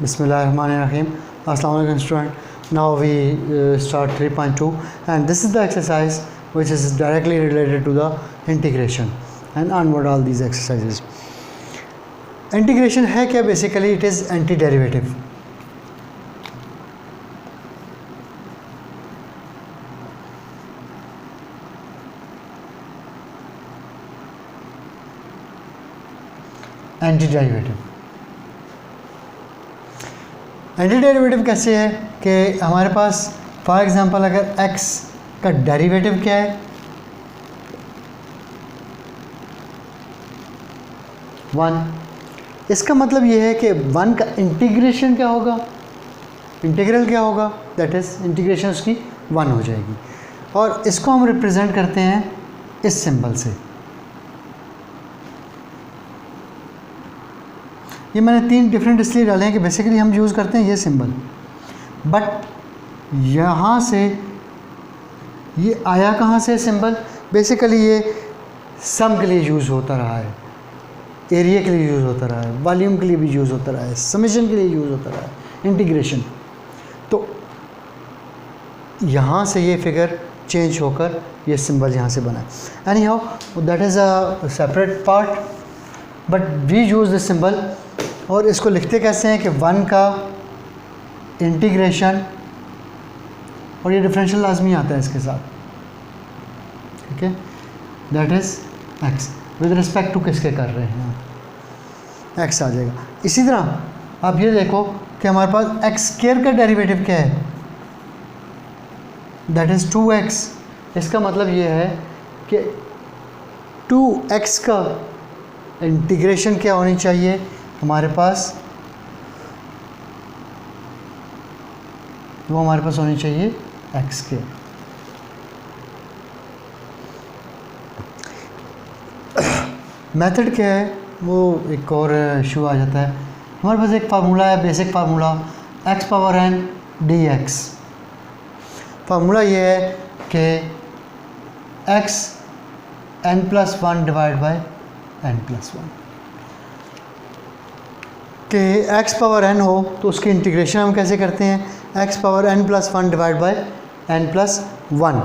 Bismillahirrahmanirrahim. Assalamu alaikum student. Now we start 3.2 and this is the exercise which is directly related to the integration and onward all these exercises. Integration है क्या? Basically it is antiderivative. Antiderivative कैसे है कि हमारे पास for example अगर x का derivative क्या है 1, इसका मतलब ये है कि 1 का इंटीग्रेशन क्या होगा, इंटीग्रल क्या होगा, दैट इज इंटीग्रेशन उसकी 1 हो जाएगी। और इसको हम रिप्रेजेंट करते हैं इस सिंबल से। ये मैंने 3 डिफरेंट इसलिए डाले हैं कि बेसिकली हम यूज़ करते हैं ये सिंबल, बट यहाँ से ये आया कहाँ से सिंबल, बेसिकली ये सम के लिए यूज़ होता रहा है, एरिया के लिए यूज़ होता रहा है, वॉल्यूम के लिए भी यूज़ होता रहा है, समेशन के लिए यूज़ होता रहा है, इंटीग्रेशन। तो यहाँ से ये फिगर चेंज होकर ये सिंबल यहाँ से बना है। Anyhow that is a separate part, but we use this symbol. और इसको लिखते कैसे हैं कि 1 का इंटीग्रेशन, और ये डिफरेंशियल लाजमी आता है इसके साथ, ठीक है, that is x with respect to किसके कर रहे हैं, x आ जाएगा। इसी तरह आप ये देखो कि हमारे पास x² का डेरिवेटिव क्या है, दैट इज़ 2x। इसका मतलब ये है कि 2x का इंटीग्रेशन क्या होनी चाहिए हमारे पास, वो हमारे पास होनी चाहिए x²। मेथड क्या है वो एक और इशू आ जाता है। हमारे पास एक फार्मूला है, basic formula x⁴n dx। Formula ये है कि x n+1 divide by n+1, कि x⁴n हो तो उसकी इंटीग्रेशन हम कैसे करते हैं, x⁴n+1 डिवाइड बाय n+1।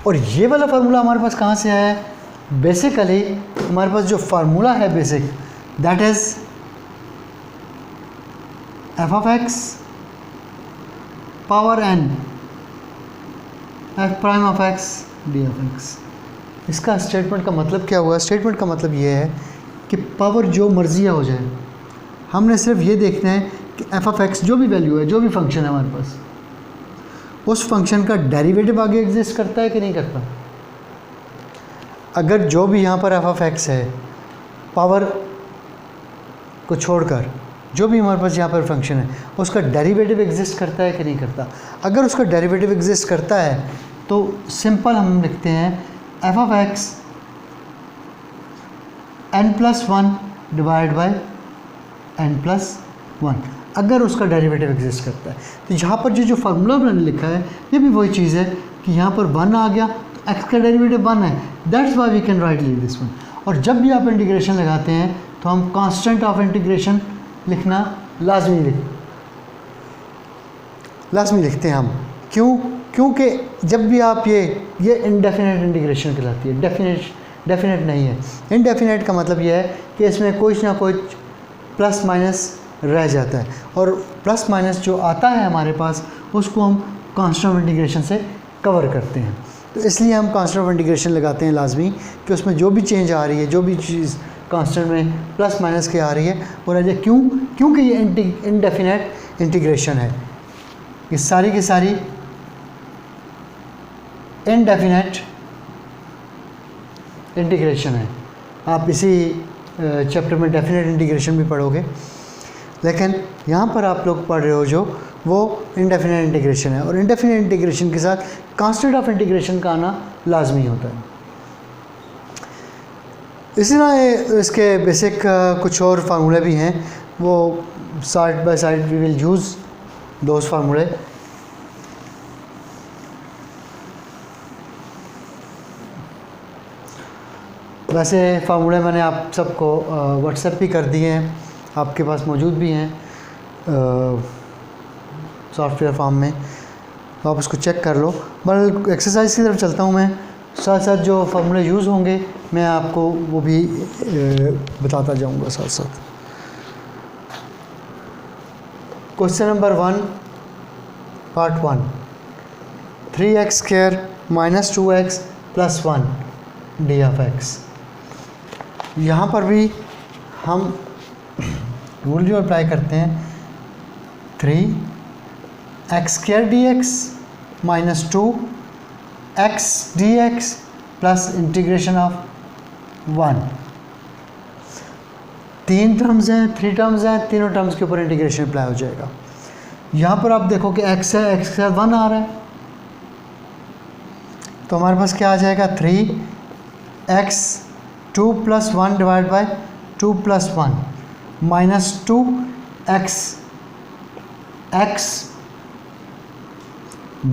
और ये वाला फार्मूला हमारे पास कहाँ से आया है, बेसिकली हमारे पास जो फार्मूला है basic, that is f(x) power n f'(x) d(x). इसका स्टेटमेंट का मतलब क्या हुआ, स्टेटमेंट का मतलब ये है कि पावर जो मर्जी हो जाए, हमने सिर्फ ये देखना है कि f(x) जो भी वैल्यू है, जो भी फंक्शन है हमारे पास, उस फंक्शन का डेरिवेटिव आगे एग्जिस्ट करता है कि नहीं करता। अगर जो भी यहाँ पर f(x) है, पावर को छोड़कर जो भी हमारे पास यहाँ पर फंक्शन है, उसका डेरिवेटिव एग्जिस्ट करता है कि नहीं करता। अगर उसका डेरिवेटिव एग्जिस्ट करता है तो सिंपल हम लिखते हैं f(x) n+1 divide by n+1, अगर उसका डेरिवेटिव एग्जिस्ट करता है। तो यहाँ पर जो फार्मूला मैंने लिखा है ये भी वही चीज़ है कि यहाँ पर 1 आ गया तो x का डेरिवेटिव 1 है, that's why we can write this one. और जब भी आप इंटीग्रेशन लगाते हैं तो हम कांस्टेंट ऑफ इंटीग्रेशन लिखना लाजमी लिखते हैं हम। क्यों? क्योंकि जब भी आप ये इनडेफिनेट इंटीग्रेशन कहलाती है, डेफिनेट नहीं है। इनडेफिनेट का मतलब ये है कि इसमें कुछ ना कुछ प्लस माइनस रह जाता है, और प्लस माइनस जो आता है हमारे पास उसको हम कांस्टेंट ऑफ इंटीग्रेशन से कवर करते हैं। तो इसलिए हम कांस्टेंट ऑफ इंटीग्रेशन लगाते हैं लाजमी, कि उसमें जो भी चेंज आ रही है, जो भी चीज़ कांस्टेंट में प्लस माइनस के आ रही है वो रह जाए। क्योंकि ये इनडेफिनेट इंटीग्रेशन है, ये सारी की सारी इनडेफिनेट इंटीग्रेशन है। आप इसी चैप्टर में डेफिनेट इंटीग्रेशन भी पढ़ोगे, लेकिन यहाँ पर आप लोग पढ़ रहे हो जो वो इनडेफिनेट इंटीग्रेशन है, और इनडेफिनेट इंटीग्रेशन के साथ कांस्टेंट ऑफ इंटीग्रेशन का आना लाजमी होता है। इसी तरह इसके बेसिक कुछ और फार्मूले भी हैं, वो side by side we will use those फार्मूले। वैसे फार्मूले मैंने आप सबको व्हाट्सएप भी कर दिए हैं, आपके पास मौजूद भी हैं। सॉफ्टवेयर फॉर्म में, तो आप उसको चेक कर लो। बट एक्सरसाइज की तरफ चलता हूँ मैं, साथ साथ जो फार्मूले यूज़ होंगे मैं आपको वो भी बताता जाऊँगा साथ साथ। Question number 1 part 1, 3x² - 2x + 1 d of x। यहाँ पर भी हम रूल जो अप्लाई करते हैं, 3x² dx - 2x dx plus integration of 1। 3 terms हैं, 3 टर्म्स हैं, तीनों टर्म्स के ऊपर इंटीग्रेशन अप्लाई हो जाएगा। यहाँ पर आप देखो कि x है, x का 1 आ रहा है, तो हमारे पास क्या आ जाएगा, 3x 2 + 1 divide by 2 + 1 minus 2x x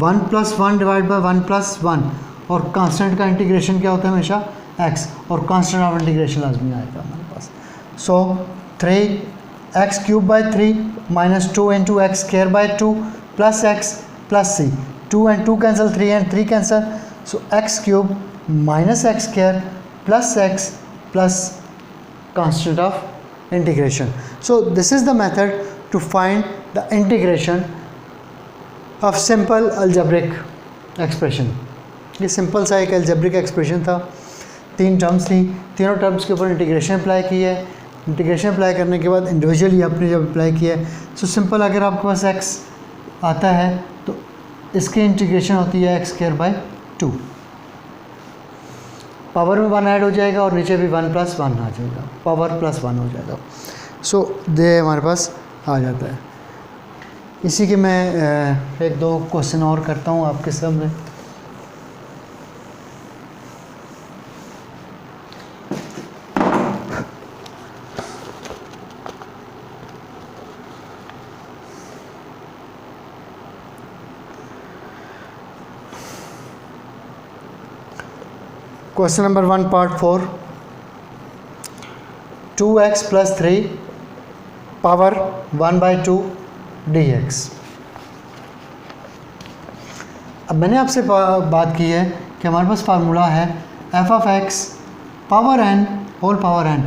1 + 1 divide by 1 + 1, और कांस्टेंट का इंटीग्रेशन क्या होता है हमेशा x, और कांस्टेंट ऑफ इंटीग्रेशन लाजमी आएगा हमारे पास। सो 3x³ 3 - 2 × x² 2 + x + c, 2 and 2 cancel, 3 and 3 cancel, so x³ - x² plus x plus constant of integration. So this is the method to find the integration of simple algebraic expression. ये simple सा एक algebraic expression था, 3 terms थी, तीनों terms के ऊपर integration apply की है। इंटीग्रेशन अप्लाई करने के बाद इंडिविजुअली आपने जब अप्लाई किया है, सो सिंपल अगर आपके पास x आता है तो इसकी इंटीग्रेशन होती है x² 2, पावर में 1 ऐड हो जाएगा और नीचे भी 1 + 1 आ जाएगा, पावर +1 हो जाएगा। सो ये हमारे पास आ जाता है। इसी के मैं 1-2 क्वेश्चन और करता हूँ आपके सामने। Question number 1 part 4, 2x + 3 power 1/2 dx। अब मैंने आपसे बात की है कि हमारे पास फार्मूला है f of x power n whole power n,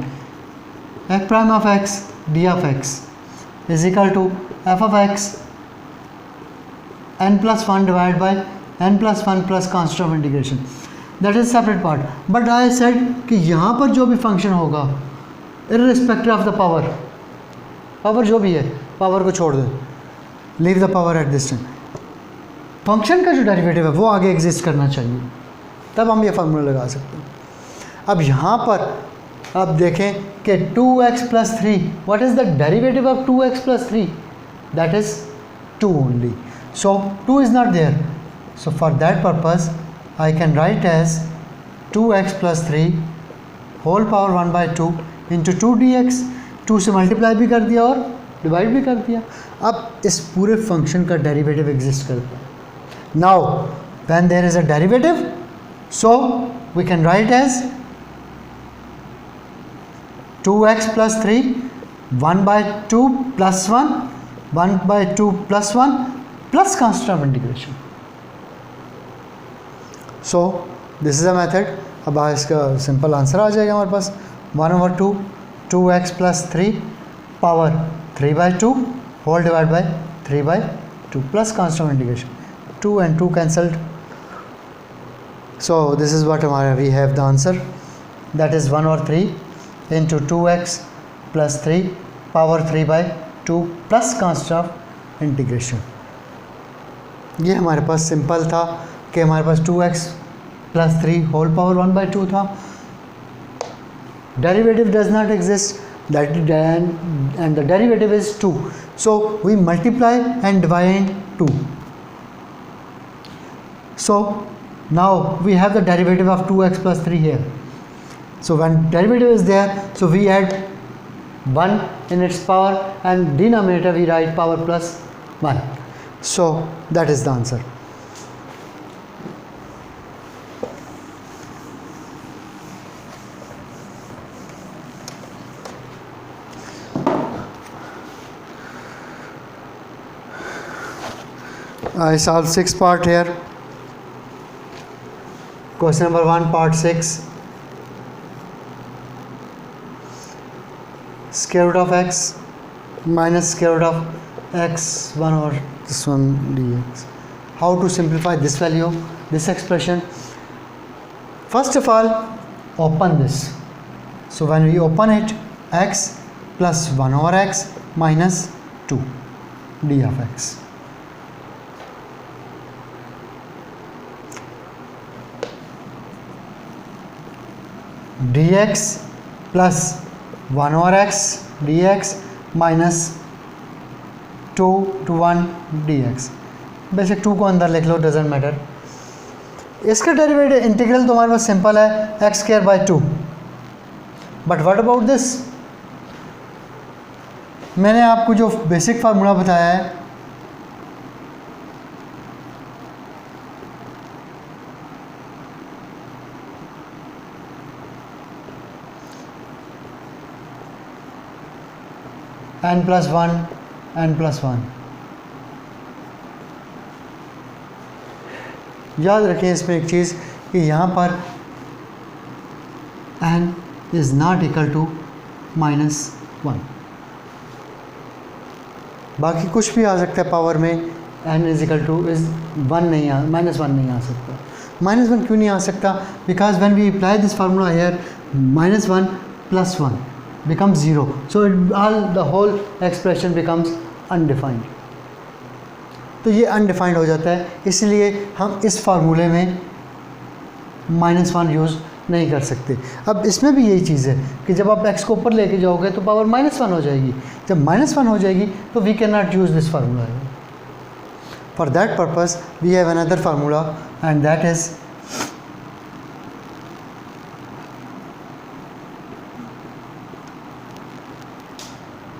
f prime of x d of x is equal to f of x n + 1 divided by n + 1 plus constant of integration, that is separate part. But I said कि यहाँ पर जो भी function होगा irrespective of the power, power जो भी है, power को छोड़ दो, leave the power at this time, function का जो डेरिवेटिव है वो आगे एग्जिस्ट करना चाहिए, तब हम ये फार्मूला लगा सकते हैं। अब यहाँ पर आप देखें कि 2x + 3, what is the derivative of 2x + 3? That is 2 only, so 2 is not there, so for that purpose I can write as 2x + 3 whole power 1/2 into 2 dx, 2 से मल्टीप्लाई भी कर दिया और डिवाइड भी कर दिया। अब इस पूरे फंक्शन का डेरिवेटिव एग्जिस्ट करता है। Now when there is a derivative, so we can write as 2x + 3 1/2 + 1 1/2 + 1 plus constant of integration. So this is a method. अब इसका सिंपल आंसर आ जाएगा हमारे पास 1/2 2x + 3 power 3/2 whole divide by 3/2 plus constant of integration, 2 and 2 cancelled. So this is what हमारा we have the answer, that is 1/3 into 2x + 3 power 3/2 plus constant of integration. ये हमारे पास simple था कि हमारे पास 2x + 3 होल पावर 1/2 था, derivative does not exist, that and the derivative is 2, so we multiply and divide 2, so now we have the derivative of 2x + 3 here, so when derivative is there, so we add 1 in its power and denominator we write power +1, so that is the answer. I solve 6 part here. Question number 1, part 6. Square root of x minus square root of x 1 over this one dx. How to simplify this value, this expression? First of all, open this. So when we open it, x plus 1 over x minus 2 d of x. dx plus 1 over x dx minus 2 to 1 dx. Basic 2 को अंदर लिख लो, doesn't matter. इसका derivative integral तो हमारे पास simple है, x square by 2. But what about this? मैंने आपको जो बेसिक फार्मूला बताया है, n प्लस 1 n प्लस 1. याद रखें इसमें एक चीज़ कि यहाँ पर n is not equal to -1. बाकी कुछ भी आ सकता है पावर में, n is equal to is -1 नहीं आ सकता. -1 क्यों नहीं आ सकता? Because when we apply this formula here, -1 plus 1 becomes 0. So the whole expression becomes undefined. तो ये अनडिफाइंड हो जाता है, इसलिए हम इस फार्मूले में -1 यूज़ नहीं कर सकते. अब इसमें भी यही चीज़ है कि जब आप x को ऊपर लेके जाओगे तो पावर -1 हो जाएगी. जब -1 हो जाएगी तो we can not use this formula. For that purpose we have another formula and that is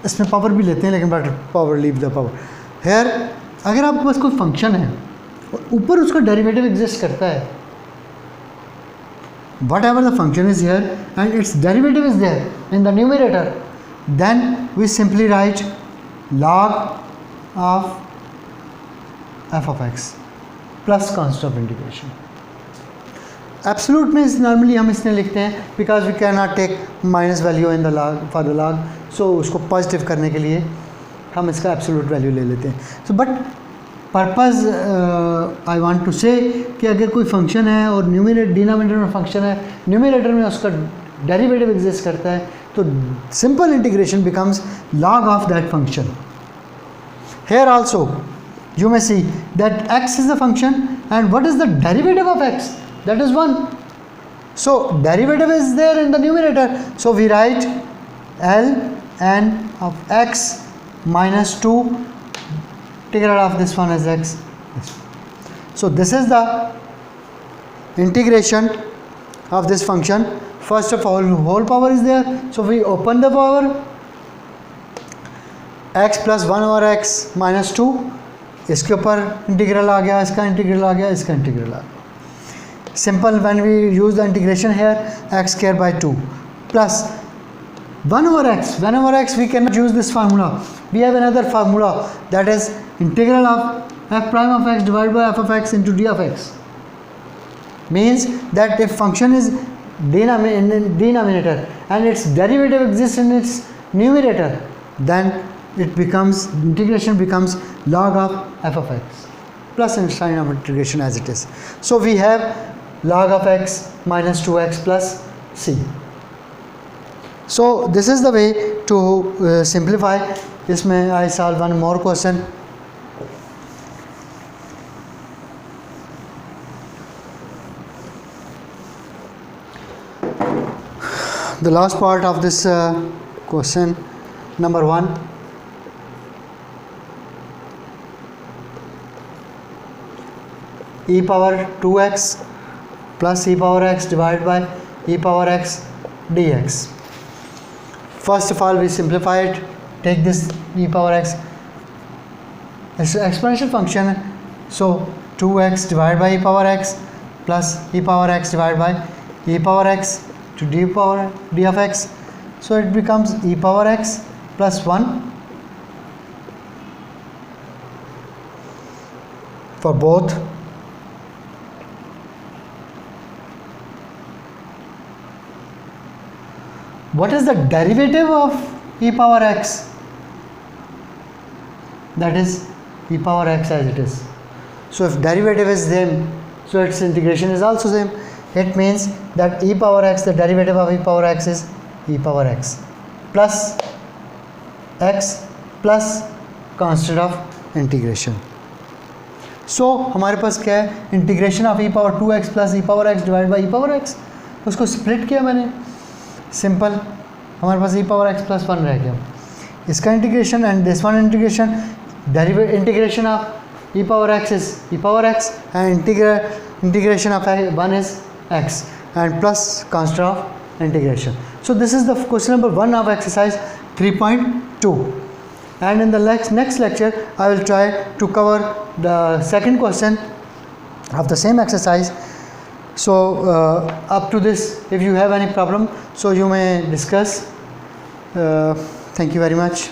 इसमें पावर भी लेते हैं लेकिन but power leave the power here. अगर आपके पास कोई फंक्शन है और ऊपर उसका डेरिवेटिव एग्जिस्ट करता है, whatever the function is here and its derivative is there in the numerator, then we simply write log of f of x plus constant of integration. Absolute में normally हम इसमें लिखते हैं because we can not take minus value in the log for the log. So उसको positive करने के लिए हम इसका एब्सोल्यूट वैल्यू ले लेते हैं. So but purpose I want to say कि अगर कोई फंक्शन है और डिनोमिनेटर में फंक्शन है, न्यूमरेटर में उसका डेरिवेटिव एग्जिस्ट करता है, तो simple integration becomes log of that function. Here also you may see that x is the function and what is the derivative of x? That is 1. So derivative is there in the numerator, so we write ln of x minus 2 integral of this one is x. So this is the integration of this function. First of all, whole power is there, so we open the power, x plus 1 over x minus 2, इसके ऊपर integral आ गया, इसका integral आ गया, इसका integral आ गया. Simple when we use the integration here x square by 2 plus 1 over x. 1 over x we cannot use this formula. We have another formula, that is integral of f prime of x divided by f of x into d of x. Means that if function is denominator and its derivative exists in its numerator, then it becomes, integration becomes log of f of x plus sign of integration as it is. So we have log of x minus 2x plus c. So this is the way to simplify. इसमें I solve one more question. The last part of this question, number 1. E power 2x plus e power x divided by e power x dx. First of all, we simplify it. Take this e power x. It's an exponential function, so 2x divided by e power x plus e power x divided by e power x to d power d of x. So it becomes e power x plus 1 for both. What is the derivative of e power x? That is e power x as it is. So if derivative is same, so its integration is also same. It means that e power x, the derivative of e power x is e power x plus constant of integration. So हमारे पास क्या है, integration of e power 2x plus e power x divide by e power x, उसको split किया मैंने, simple, हमारे पास e power x plus 1 रह गया. इसका integration and this one integration, integration of e power x is e power x and integration of 1 is x and plus constant of integration. So this is the question number 1 of exercise 3.2. And in the next lecture I will try to cover the second question of the same exercise. So up to this, if you have any problem, so you may discuss. Thank you very much.